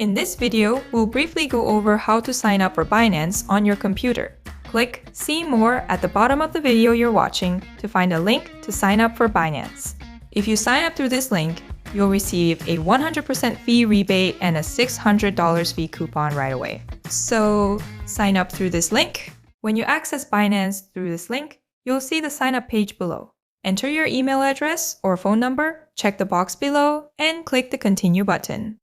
In this video, we'll briefly go over how to sign up for Binance on your computer. Click See More at the bottom of the video you're watching to find a link to sign up for Binance. If you sign up through this link, you'll receive a 100% fee rebate and a $600 fee coupon right away. So sign up through this link. When you access Binance through this link, you'll see the sign up page below. Enter your email address or phone number, check the box below, and click the Continue button.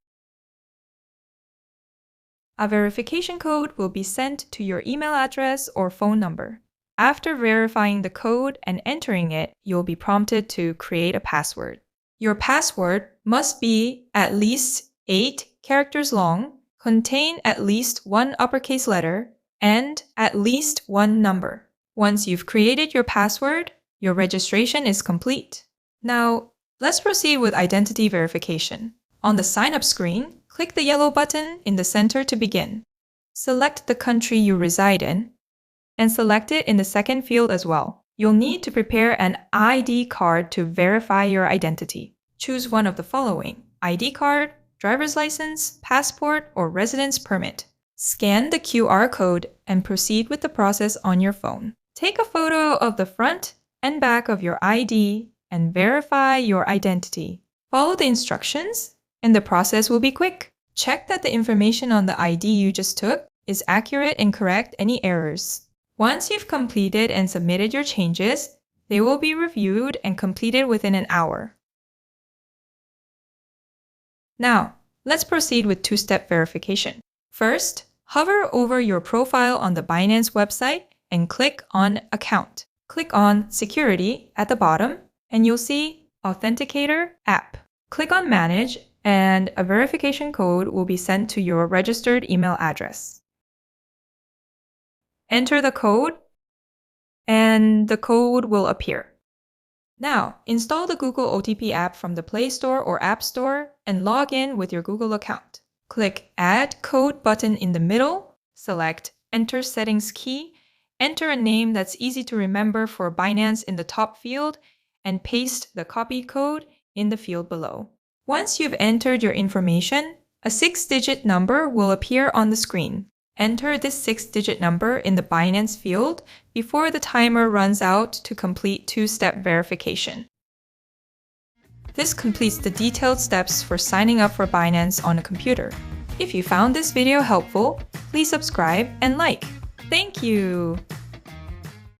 A verification code will be sent to your email address or phone number. After verifying the code and entering it, you'll be prompted to create a password. Your password must be at least 8 characters long, contain at least one uppercase letter, and at least one number. Once you've created your password, your registration is complete. Now, let's proceed with identity verification. On the sign-up screen, click the yellow button in the center to begin. Select the country you reside in, and select it in the second field as well. You'll need to prepare an ID card to verify your identity. Choose one of the following: ID card, driver's license, passport, or residence permit. Scan the QR code and proceed with the process on your phone. Take a photo of the front and back of your ID and verify your identity. Follow the instructions, and the process will be quick. Check that the information on the ID you just took is accurate and correct any errors. Once you've completed and submitted your changes, they will be reviewed and completed within an hour. Now, let's proceed with two-step verification. First, hover over your profile on the Binance website and click on Account. Click on Security at the bottom, and you'll see Authenticator App. Click on Manage, and a verification code will be sent to your registered email address. Enter the code, and the code will appear. Now, install the Google OTP app from the Play Store or App Store and log in with your Google account. Click Add Code button in the middle, select Enter Settings key, enter a name that's easy to remember for Binance in the top field, and paste the copied code in the field below. Once you've entered your information, a 6-digit number will appear on the screen. Enter this 6-digit number in the Binance field before the timer runs out to complete two-step verification. This completes the detailed steps for signing up for Binance on a computer. If you found this video helpful, please subscribe and like. Thank you!